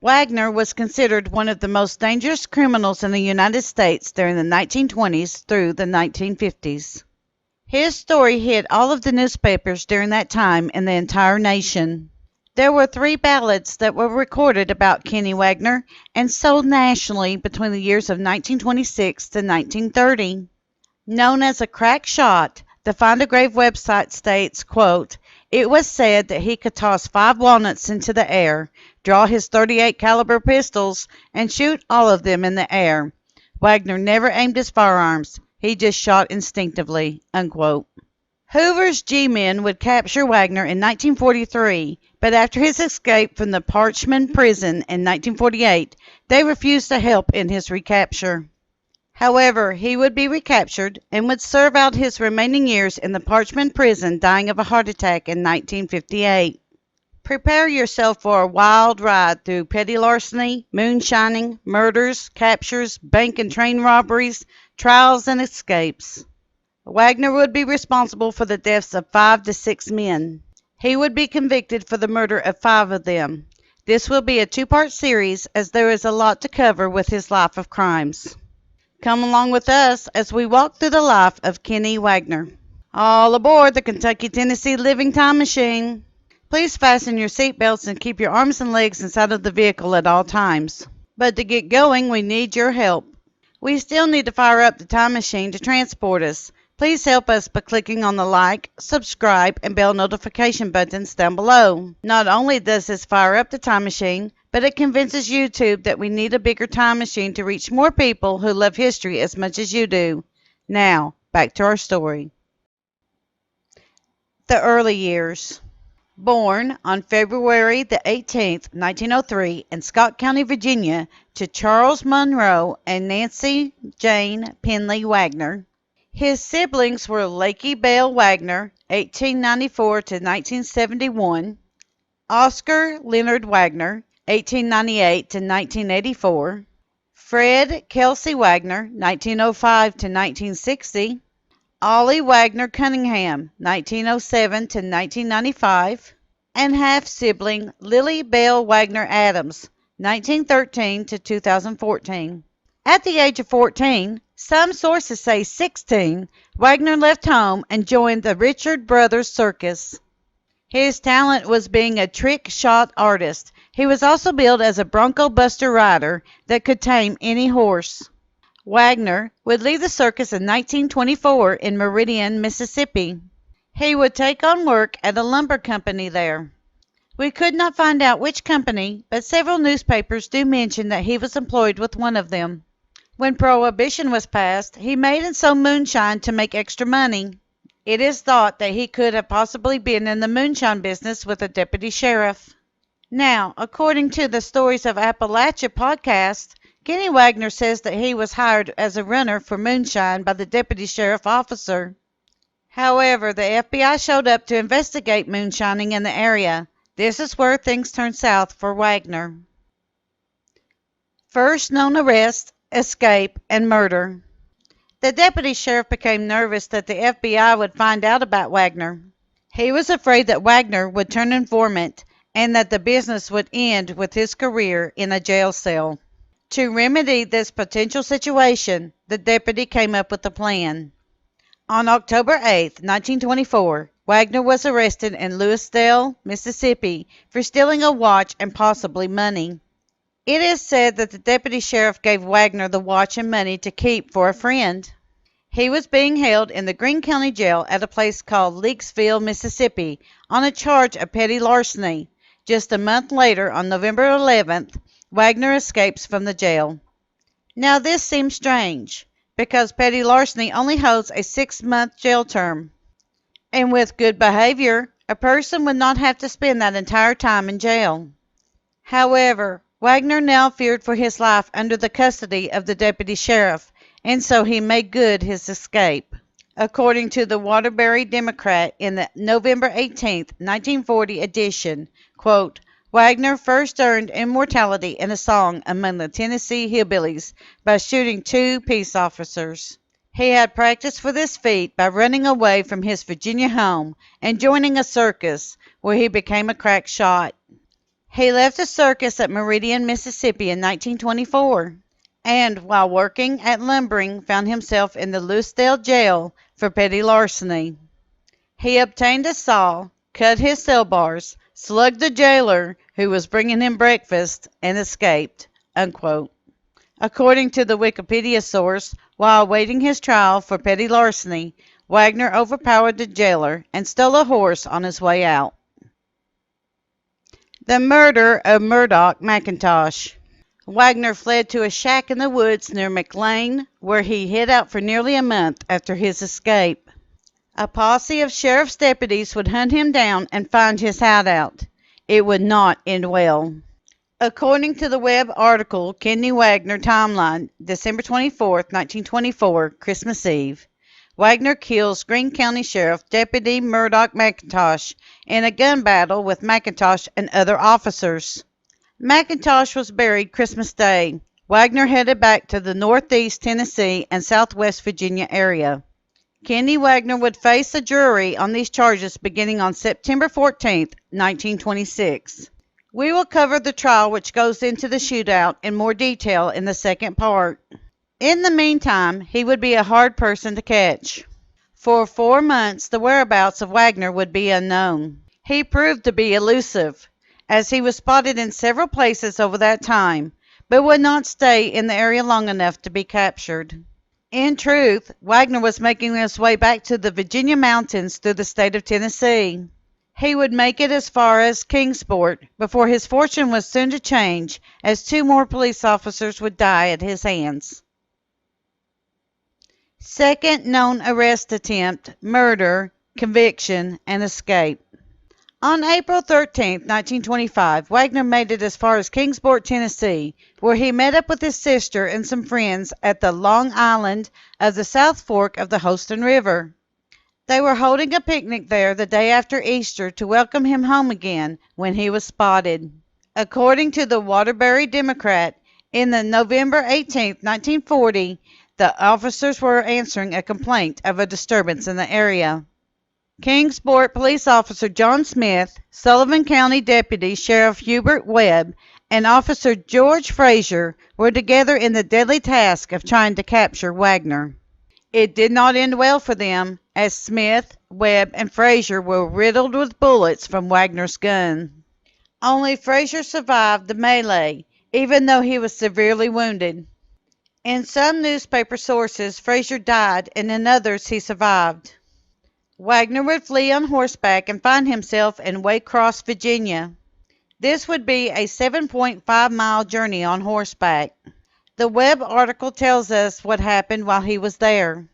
Wagner was considered one of the most dangerous criminals in the United States during the 1920s through the 1950s. His story hit all of the newspapers during that time in the entire nation. There were 3 ballads that were recorded about Kinnie Wagner and sold nationally between the years of 1926 to 1930. Known as a crack shot, the Find a Grave website states, quote, "It was said that he could toss 5 walnuts into the air, draw his .38 caliber pistols, and shoot all of them in the air. Wagner never aimed his firearms. He just shot instinctively," unquote. Hoover's G-men would capture Wagner in 1943, but after his escape from the Parchman prison in 1948, they refused to help in his recapture. However, he would be recaptured and would serve out his remaining years in the Parchman prison, dying of a heart attack in 1958. Prepare yourself for a wild ride through petty larceny, moonshining, murders, captures, bank and train robberies, trials, and escapes. Wagner would be responsible for the deaths of 5 to 6 men. He would be convicted for the murder of 5 of them. This will be a 2-part series, as there is a lot to cover with his life of crimes. Come along with us as we walk through the life of Kinnie Wagner. All aboard the Kentucky-Tennessee Living Time Machine. Please fasten your seatbelts and keep your arms and legs inside of the vehicle at all times. But to get going, we need your help. We still need to fire up the time machine to transport us. Please help us by clicking on the like, subscribe, and bell notification buttons down below. Not only does this fire up the time machine, but it convinces YouTube that we need a bigger time machine to reach more people who love history as much as you do. Now, back to our story. The early years. Born on February the 18th, 1903, in Scott County, Virginia, to Charles Monroe and Nancy Jane Penley Wagner. His siblings were Lakey Bell Wagner, 1894 to 1971, Oscar Leonard Wagner, 1898 to 1984, Fred Kelsey Wagner, 1905 to 1960, Ollie Wagner Cunningham, 1907 to 1995, and half-sibling Lily Bell Wagner Adams, 1913 to 2014. At the age of 14, some sources say 16, Wagner left home and joined the Richard Brothers Circus. His talent was being a trick shot artist. He was also billed as a bronco buster rider that could tame any horse. Wagner would leave the circus in 1924 in Meridian, Mississippi. He would take on work at a lumber company there. We could not find out which company, but several newspapers do mention that he was employed with one of them. When Prohibition was passed, he made and sold moonshine to make extra money. It is thought that he could have possibly been in the moonshine business with a deputy sheriff. Now, according to the Stories of Appalachia podcast, Kinnie Wagner says that he was hired as a runner for moonshine by the deputy sheriff officer. However, the FBI showed up to investigate moonshining in the area. This is where things turned south for Wagner. First known arrest, escape, and murder. The deputy sheriff became nervous that the FBI would find out about Wagner. He was afraid that Wagner would turn informant and that the business would end with his career in a jail cell. To remedy this potential situation, the deputy came up with a plan. On October 8, 1924, Wagner was arrested in Louisville, Mississippi, for stealing a watch and possibly money. It is said that the deputy sheriff gave Wagner the watch and money to keep for a friend. He was being held in the Greene County Jail at a place called Leakesville, Mississippi, on a charge of petty larceny. Just a month later, on November 11th, Wagner escapes from the jail. Now this seems strange, because petty larceny only holds a 6-month jail term. And with good behavior, a person would not have to spend that entire time in jail. However, Wagner now feared for his life under the custody of the deputy sheriff, and so he made good his escape. According to the Waterbury Democrat in the November 18, 1940 edition, quote, Wagner first earned immortality in a song among the Tennessee hillbillies by shooting 2 peace officers. He had practiced for this feat by running away from his Virginia home and joining a circus, where he became a crack shot. He left a circus at Meridian, Mississippi in 1924, and while working at lumbering found himself in the Lucedale jail for petty larceny. He obtained a saw, cut his cell bars, slugged the jailer who was bringing him breakfast, and escaped. Unquote. According to the Wikipedia source, while awaiting his trial for petty larceny, Wagner overpowered the jailer and stole a horse on his way out. The murder of Murdock McIntosh. Wagner fled to a shack in the woods near McLean, where he hid out for nearly a month after his escape. A posse of sheriff's deputies would hunt him down and find his hideout. It would not end well. According to the web article Kinnie Wagner Timeline, December 24, 1924, Christmas Eve, Wagner kills Greene County Sheriff Deputy Murdock McIntosh in a gun battle with McIntosh and other officers. McIntosh was buried Christmas Day. Wagner headed back to the northeast Tennessee and southwest Virginia area. Kinnie Wagner would face a jury on these charges beginning on September 14, 1926. We will cover the trial which goes into the shootout in more detail in the second part. In the meantime, he would be a hard person to catch. For 4 months, the whereabouts of Wagner would be unknown. He proved to be elusive, as he was spotted in several places over that time, but would not stay in the area long enough to be captured. In truth, Wagner was making his way back to the Virginia mountains through the state of Tennessee. He would make it as far as Kingsport before his fortune was soon to change, as 2 more police officers would die at his hands. Second known arrest attempt, murder, conviction, and escape. On April 13, 1925, Wagner made it as far as Kingsport, Tennessee, where he met up with his sister and some friends at the Long Island of the South Fork of the Holston River. They were holding a picnic there the day after Easter to welcome him home again when he was spotted. According to the Waterbury Democrat, in the November 18, 1940, the officers were answering a complaint of a disturbance in the area. Kingsport Police Officer John Smith, Sullivan County Deputy Sheriff Hubert Webb, and Officer George Frazier were together in the deadly task of trying to capture Wagner. It did not end well for them, as Smith, Webb, and Frazier were riddled with bullets from Wagner's gun. Only Frazier survived the melee, even though he was severely wounded. In some newspaper sources, Frazier died, and in others he survived. Wagner would flee on horseback and find himself in Waycross, Virginia. This would be a 7.5-mile journey on horseback. The web article tells us what happened while he was there.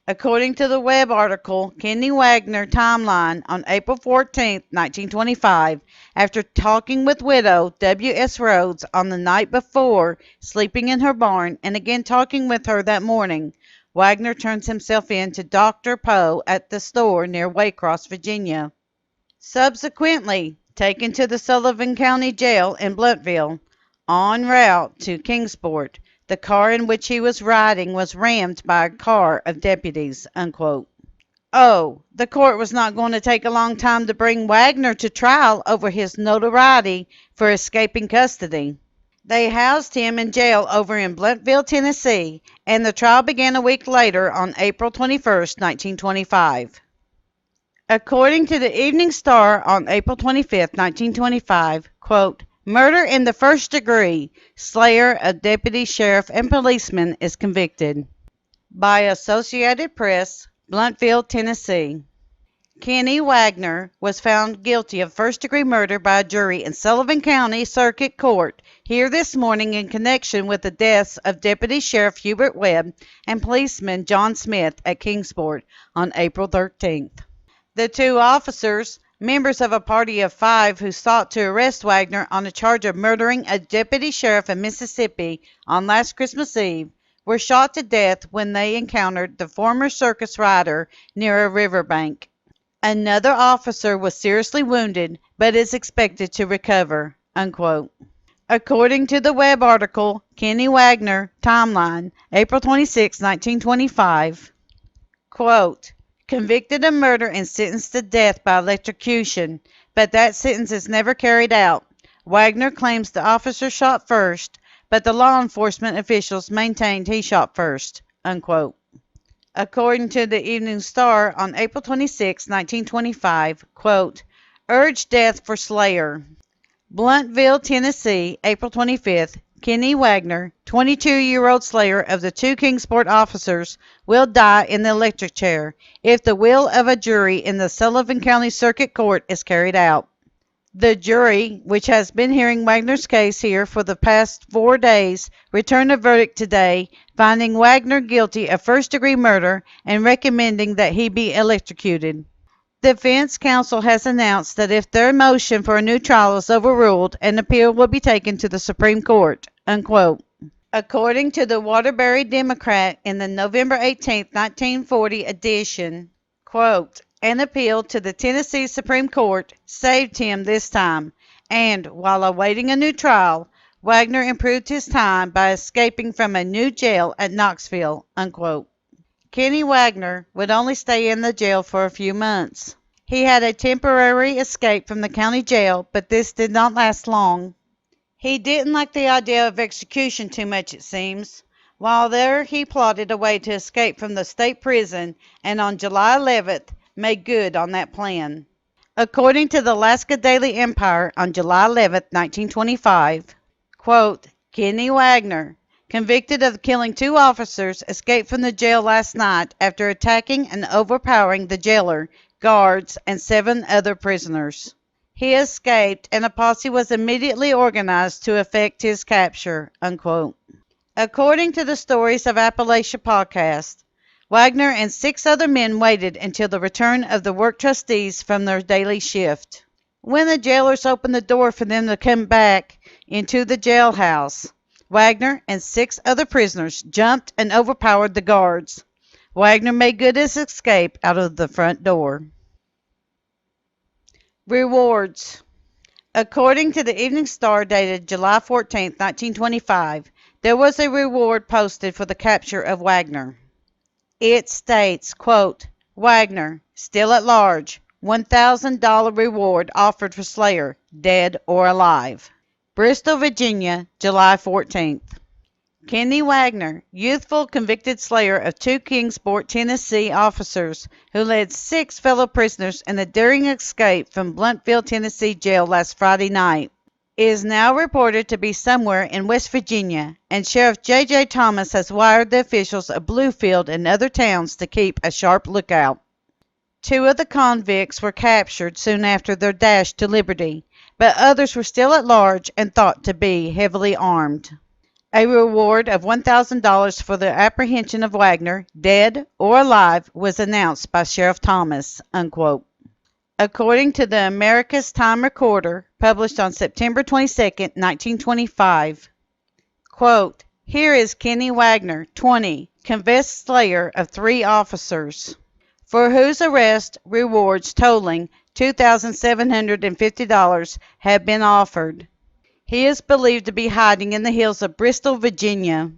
According to the web article Kinnie Wagner Timeline on April 14, 1925, after talking with widow W.S. Rhodes on the night before, sleeping in her barn, and again talking with her that morning, Wagner turns himself in to Dr. Poe at the store near Waycross, Virginia. Subsequently, taken to the Sullivan County Jail in Blountville, en route to Kingsport, the car in which he was riding was rammed by a car of deputies. Unquote. Oh, the court was not going to take a long time to bring Wagner to trial over his notoriety for escaping custody. They housed him in jail over in Blountville, Tennessee, and the trial began a week later on April 21, 1925. According to the Evening Star on April 25, 1925, quote, "Murder in the first degree. Slayer, a deputy sheriff and policeman, is convicted." By Associated Press, Blountville, Tennessee. Kinnie Wagner was found guilty of first-degree murder by a jury in Sullivan County Circuit Court here this morning in connection with the deaths of Deputy Sheriff Hubert Webb and policeman John Smith at Kingsport on April 13th. The 2 officers, members of a party of 5 who sought to arrest Wagner on a charge of murdering a deputy sheriff in Mississippi on last Christmas Eve, were shot to death when they encountered the former circus rider near a riverbank. Another officer was seriously wounded, but is expected to recover. Unquote. According to the web article Kinnie Wagner Timeline, April 26, 1925, quote, "Convicted of murder and sentenced to death by electrocution, but that sentence is never carried out. Wagner claims the officer shot first, but the law enforcement officials maintained he shot first, unquote. According to the Evening Star on April 26, 1925, quote, urged death for Slayer. Blountville, Tennessee, April 25th, Kinnie Wagner, 22-year-old slayer of the two Kingsport officers, will die in the electric chair if the will of a jury in the Sullivan County Circuit Court is carried out. The jury, which has been hearing Wagner's case here for the past 4 days, returned a verdict today, finding Wagner guilty of first-degree murder and recommending that he be electrocuted. The defense counsel has announced that if their motion for a new trial is overruled, an appeal will be taken to the Supreme Court, unquote. According to the Waterbury Democrat in the November 18, 1940 edition, quote, an appeal to the Tennessee Supreme Court saved him this time, and while awaiting a new trial, Wagner improved his time by escaping from a new jail at Knoxville, unquote. Kinnie Wagner would only stay in the jail for a few months. He had a temporary escape from the county jail, but this did not last long. He didn't like the idea of execution too much, it seems. While there, he plotted a way to escape from the state prison, and on July 11th, made good on that plan. According to the Alaska Daily Empire on July 11, 1925, quote, Kinnie Wagner, convicted of killing 2 officers, escaped from the jail last night after attacking and overpowering the jailer, guards, and 7 other prisoners. He escaped, and a posse was immediately organized to effect his capture, unquote. According to the Stories of Appalachia podcast, Wagner and 6 other men waited until the return of the work trustees from their daily shift. When the jailers opened the door for them to come back into the jailhouse, Wagner and 6 other prisoners jumped and overpowered the guards. Wagner made good his escape out of the front door. Rewards. According to the Evening Star dated July 14, 1925, there was a reward posted for the capture of Wagner. It states, quote, Wagner, still at large, $1,000 reward offered for slayer, dead or alive. Bristol, Virginia, July 14th. Kinnie Wagner, youthful convicted slayer of 2 Kingsport, Tennessee officers who led 6 fellow prisoners in a daring escape from Blountville, Tennessee jail last Friday night, is now reported to be somewhere in West Virginia, and Sheriff J.J. Thomas has wired the officials of Bluefield and other towns to keep a sharp lookout. 2 of the convicts were captured soon after their dash to liberty, but others were still at large and thought to be heavily armed. A reward of $1,000 for the apprehension of Wagner, dead or alive, was announced by Sheriff Thomas, unquote. According to the America's Time Recorder, published on September 22, 1925, quote, here is Kinnie Wagner, 20, confessed slayer of 3 officers, for whose arrest rewards totaling $2,750 have been offered. He is believed to be hiding in the hills of Bristol, Virginia.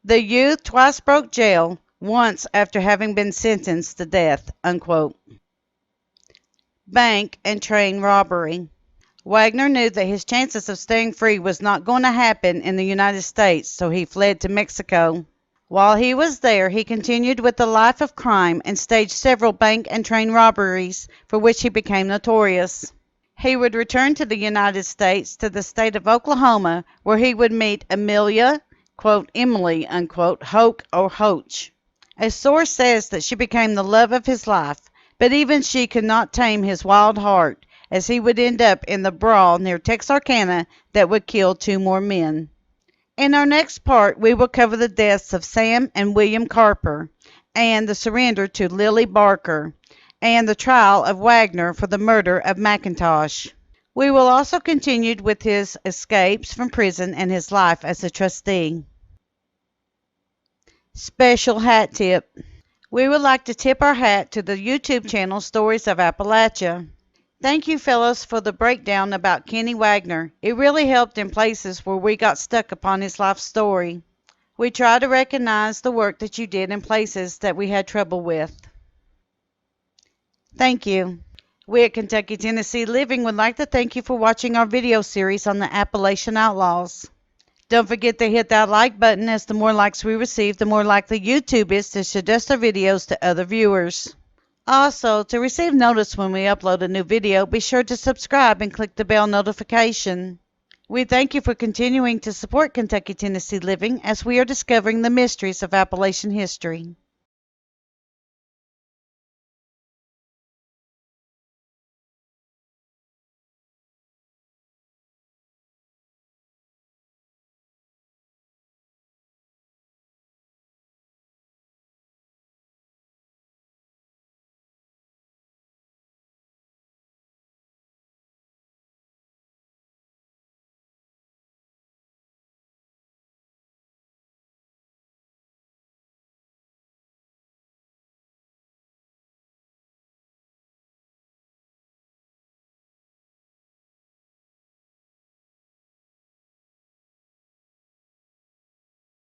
The youth twice broke jail, once after having been sentenced to death, unquote. Bank and train robbery. Wagner knew that his chances of staying free was not going to happen in the United States, so he fled to Mexico. While he was there, he continued with the life of crime and staged several bank and train robberies for which he became notorious. He would return to the United States, to the state of Oklahoma, where he would meet Amelia, quote, Emily, unquote, Hoke or Hoach. A source says that she became the love of his life, but even she could not tame his wild heart, as he would end up in the brawl near Texarkana that would kill 2 more men. In our next part, we will cover the deaths of Sam and William Carper, and the surrender to Lily Barker, and the trial of Wagner for the murder of McIntosh. We will also continue with his escapes from prison and his life as a trustee. Special hat tip. We would like to tip our hat to the YouTube channel Stories of Appalachia. Thank you, fellows, for the breakdown about Kinnie Wagner. It really helped in places where we got stuck upon his life story. We try to recognize the work that you did in places that we had trouble with. Thank you. We at Kentucky, Tennessee Living would like to thank you for watching our video series on the Appalachian Outlaws. Don't forget to hit that like button, as the more likes we receive, the more likely YouTube is to suggest our videos to other viewers. Also, to receive notice when we upload a new video, be sure to subscribe and click the bell notification. We thank you for continuing to support Kentucky, Tennessee Living as we are discovering the mysteries of Appalachian history.